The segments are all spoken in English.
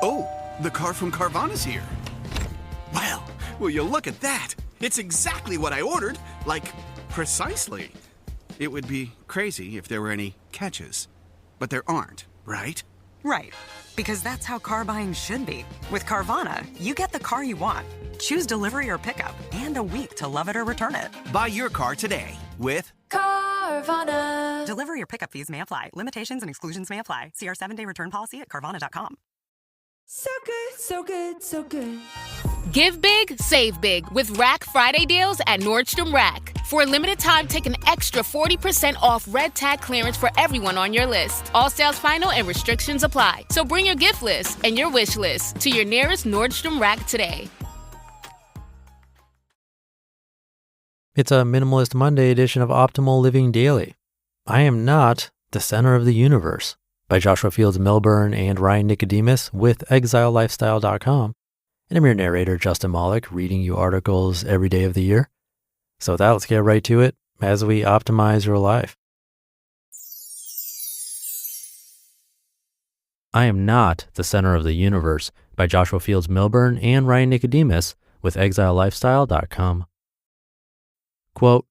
Oh, the car from Carvana's here. Well, will you look at that? It's exactly what I ordered, like, precisely. It would be crazy if there were any catches, but there aren't, right? Right, because that's how car buying should be. With Carvana, you get the car you want. Choose delivery or pickup, and a week to love it or return it. Buy your car today with Carvana. Delivery or pickup fees may apply. Limitations and exclusions may apply. See our 7-day return policy at Carvana.com. So good, so good, so good. Give big, save big with Rack Friday deals at Nordstrom Rack. For a limited time, take an extra 40% off red tag clearance for everyone on your list. All sales final and restrictions apply. So bring your gift list and your wish list to your nearest Nordstrom Rack today. It's a Minimalist Monday edition of Optimal Living Daily. I am not the center of the universe by Joshua Fields Millburn and Ryan Nicodemus with ExileLifestyle.com. And I'm your narrator, Justin Malik, reading you articles every day of the year. So with that, let's get right to it as we optimize your life. I am not the center of the universe by Joshua Fields Millburn and Ryan Nicodemus with ExileLifestyle.com. Quote,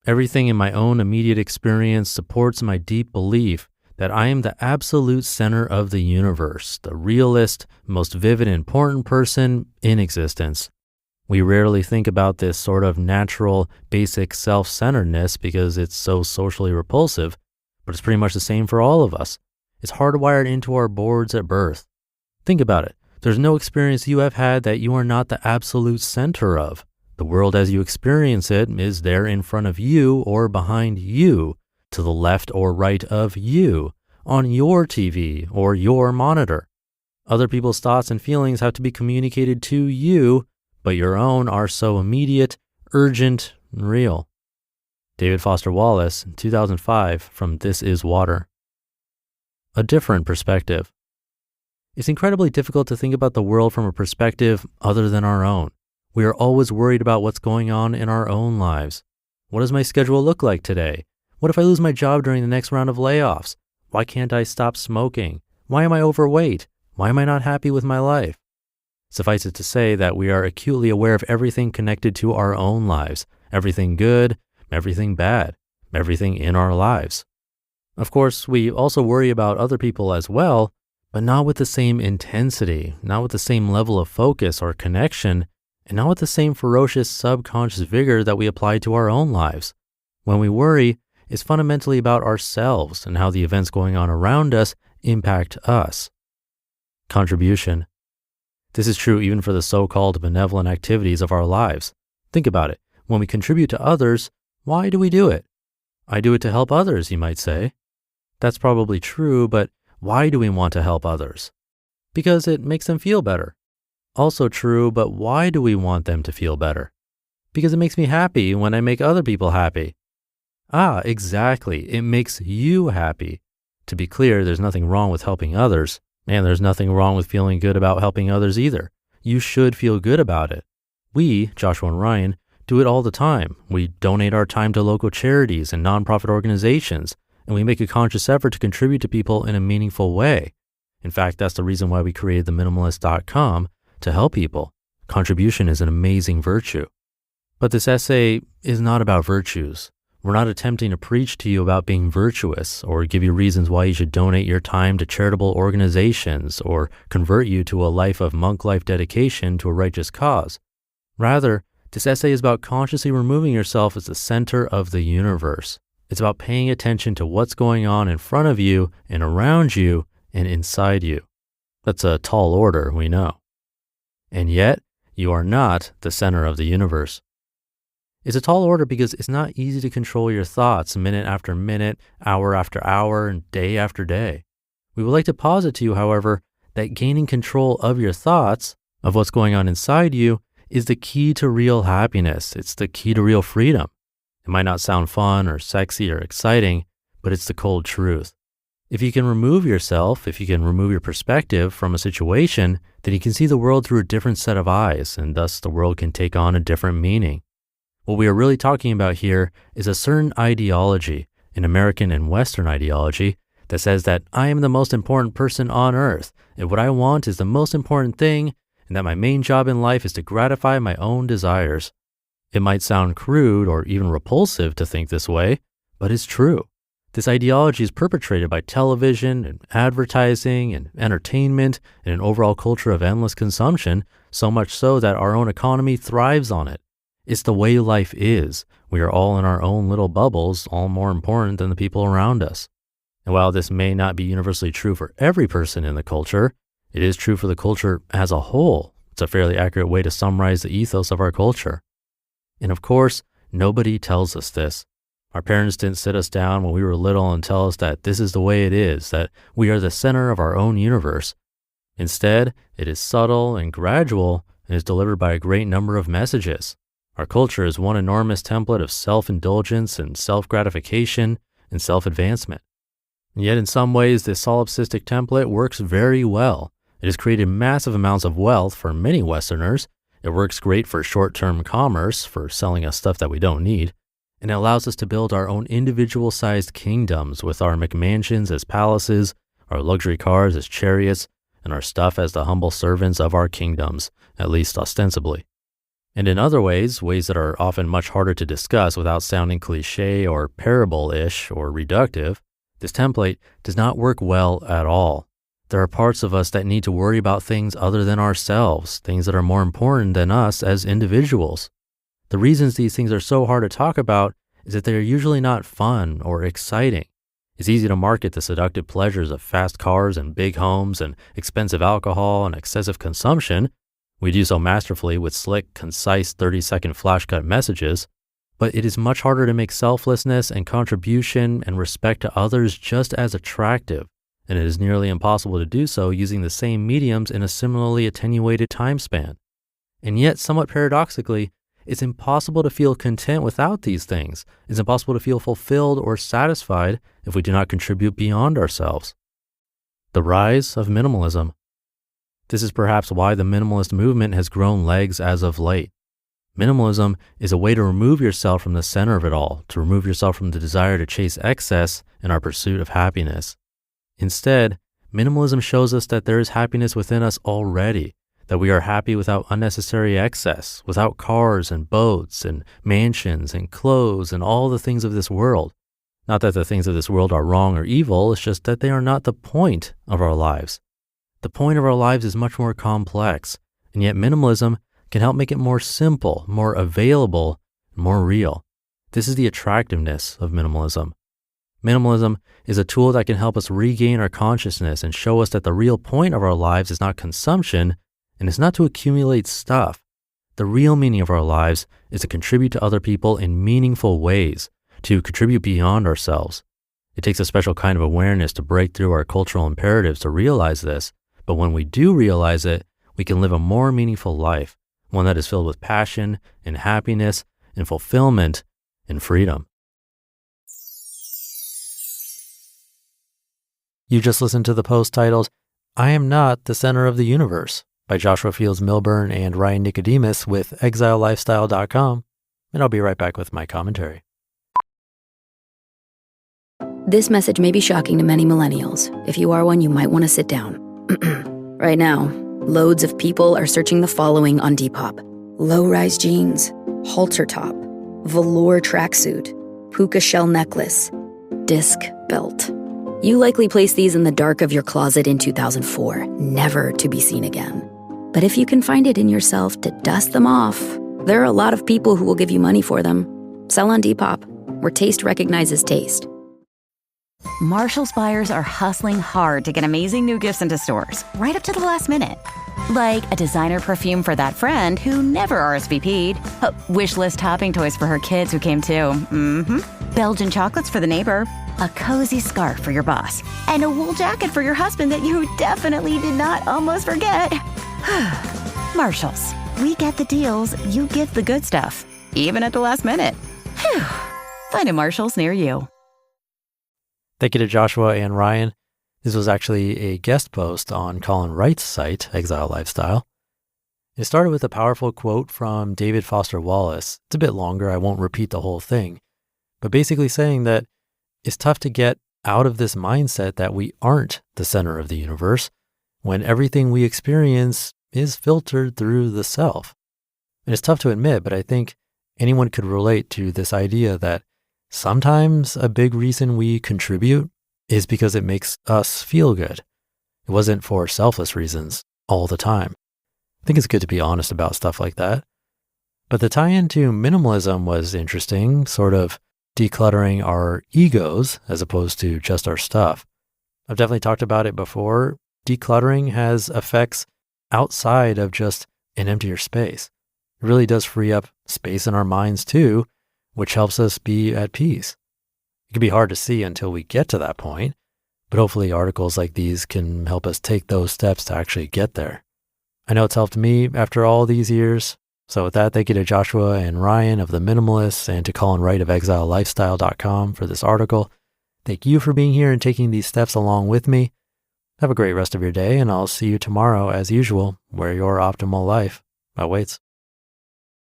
everything in my own immediate experience supports my deep belief that I am the absolute center of the universe, the realest, most vivid and important person in existence. We rarely think about this sort of natural, basic self-centeredness because it's so socially repulsive, but it's pretty much the same for all of us. It's hardwired into our boards at birth. Think about it. There's no experience you have had that you are not the absolute center of. The world as you experience it is there in front of you or behind you, to the left or right of you, on your TV or your monitor. Other people's thoughts and feelings have to be communicated to you, but your own are so immediate, urgent, and real. David Foster Wallace, 2005, from This Is Water. A different perspective. It's incredibly difficult to think about the world from a perspective other than our own. We are always worried about what's going on in our own lives. What does my schedule look like today? What if I lose my job during the next round of layoffs? Why can't I stop smoking? Why am I overweight? Why am I not happy with my life? Suffice it to say that we are acutely aware of everything connected to our own lives, everything good, everything bad, everything in our lives. Of course, we also worry about other people as well, but not with the same intensity, not with the same level of focus or connection, and not with the same ferocious subconscious vigor that we apply to our own lives. When we worry, it's fundamentally about ourselves and how the events going on around us impact us. Contribution. This is true even for the so-called benevolent activities of our lives. Think about it. When we contribute to others, why do we do it? I do it to help others, you might say. That's probably true, but why do we want to help others? Because it makes them feel better. Also true, but why do we want them to feel better? Because it makes me happy when I make other people happy. Ah, exactly. It makes you happy. To be clear, there's nothing wrong with helping others, and there's nothing wrong with feeling good about helping others either. You should feel good about it. We, Joshua and Ryan, do it all the time. We donate our time to local charities and nonprofit organizations, and we make a conscious effort to contribute to people in a meaningful way. In fact, that's the reason why we created the Minimalist.com, to help people. Contribution is an amazing virtue. But this essay is not about virtues. We're not attempting to preach to you about being virtuous or give you reasons why you should donate your time to charitable organizations or convert you to a life of monk-life dedication to a righteous cause. Rather, this essay is about consciously removing yourself as the center of the universe. It's about paying attention to what's going on in front of you and around you and inside you. That's a tall order, we know. And yet, you are not the center of the universe. It's a tall order because it's not easy to control your thoughts minute after minute, hour after hour, and day after day. We would like to posit to you, however, that gaining control of your thoughts, of what's going on inside you, is the key to real happiness. It's the key to real freedom. It might not sound fun or sexy or exciting, but it's the cold truth. If you can remove yourself, if you can remove your perspective from a situation, then you can see the world through a different set of eyes, and thus the world can take on a different meaning. What we are really talking about here is a certain ideology, an American and Western ideology, that says that I am the most important person on earth, and what I want is the most important thing, and that my main job in life is to gratify my own desires. It might sound crude or even repulsive to think this way, but it's true. This ideology is perpetrated by television and advertising and entertainment and an overall culture of endless consumption, so much so that our own economy thrives on it. It's the way life is. We are all in our own little bubbles, all more important than the people around us. And while this may not be universally true for every person in the culture, it is true for the culture as a whole. It's a fairly accurate way to summarize the ethos of our culture. And of course, nobody tells us this. Our parents didn't sit us down when we were little and tell us that this is the way it is, that we are the center of our own universe. Instead, it is subtle and gradual and is delivered by a great number of messages. Our culture is one enormous template of self-indulgence and self-gratification and self-advancement. And yet in some ways, this solipsistic template works very well. It has created massive amounts of wealth for many Westerners. It works great for short-term commerce, for selling us stuff that we don't need. And it allows us to build our own individual-sized kingdoms with our McMansions as palaces, our luxury cars as chariots, and our stuff as the humble servants of our kingdoms, at least ostensibly. And in other ways that are often much harder to discuss without sounding cliche or parable-ish or reductive, this template does not work well at all. There are parts of us that need to worry about things other than ourselves, things that are more important than us as individuals. The reasons these things are so hard to talk about is that they are usually not fun or exciting. It's easy to market the seductive pleasures of fast cars and big homes and expensive alcohol and excessive consumption. We do so masterfully with slick, concise 30-second flash-cut messages, but it is much harder to make selflessness and contribution and respect to others just as attractive, and it is nearly impossible to do so using the same mediums in a similarly attenuated time span. And yet, somewhat paradoxically, it's impossible to feel content without these things. It's impossible to feel fulfilled or satisfied if we do not contribute beyond ourselves. The rise of minimalism. This is perhaps why the minimalist movement has grown legs as of late. Minimalism is a way to remove yourself from the center of it all, to remove yourself from the desire to chase excess in our pursuit of happiness. Instead, minimalism shows us that there is happiness within us already, that we are happy without unnecessary excess, without cars and boats and mansions and clothes and all the things of this world. Not that the things of this world are wrong or evil, it's just that they are not the point of our lives. The point of our lives is much more complex, and yet minimalism can help make it more simple, more available, more real. This is the attractiveness of minimalism. Minimalism is a tool that can help us regain our consciousness and show us that the real point of our lives is not consumption, and it's not to accumulate stuff. The real meaning of our lives is to contribute to other people in meaningful ways, to contribute beyond ourselves. It takes a special kind of awareness to break through our cultural imperatives to realize this, but when we do realize it, we can live a more meaningful life, one that is filled with passion and happiness and fulfillment and freedom. You just listened to the post titled, "I Am Not the Center of the Universe" by Joshua Fields Millburn and Ryan Nicodemus with exilelifestyle.com, and I'll be right back with my commentary. This message may be shocking to many millennials. If you are one, you might want to sit down. Right now, loads of people are searching the following on Depop: low-rise jeans, halter top, velour tracksuit, puka shell necklace, disc belt. You likely placed these in the dark of your closet in 2004, never to be seen again. But if you can find it in yourself to dust them off, there are a lot of people who will give you money for them. Sell on Depop, where taste recognizes taste. Marshall's buyers are hustling hard to get amazing new gifts into stores, right up to the last minute. Like a designer perfume for that friend who never RSVP'd, wish list topping toys for her kids who came too, Belgian chocolates for the neighbor, a cozy scarf for your boss, and a wool jacket for your husband that you definitely did not almost forget. Marshalls, we get the deals, you get the good stuff, even at the last minute. Whew. Find a Marshalls near you. Thank you to Joshua and Ryan. This was actually a guest post on Colin Wright's site, Exile Lifestyle. It started with a powerful quote from David Foster Wallace. It's a bit longer, I won't repeat the whole thing, but basically saying that it's tough to get out of this mindset that we aren't the center of the universe when everything we experience is filtered through the self. And it's tough to admit, but I think anyone could relate to this idea that sometimes a big reason we contribute is because it makes us feel good. It wasn't for selfless reasons all the time. I think it's good to be honest about stuff like that. But the tie-in to minimalism was interesting, sort of decluttering our egos as opposed to just our stuff. I've definitely talked about it before. Decluttering has effects outside of just an emptier space. It really does free up space in our minds too, which helps us be at peace. It can be hard to see until we get to that point, but hopefully articles like these can help us take those steps to actually get there. I know it's helped me after all these years. So with that, thank you to Joshua and Ryan of The Minimalists and to Colin Wright of ExileLifestyle.com for this article. Thank you for being here and taking these steps along with me. Have a great rest of your day, and I'll see you tomorrow as usual, where your optimal life awaits.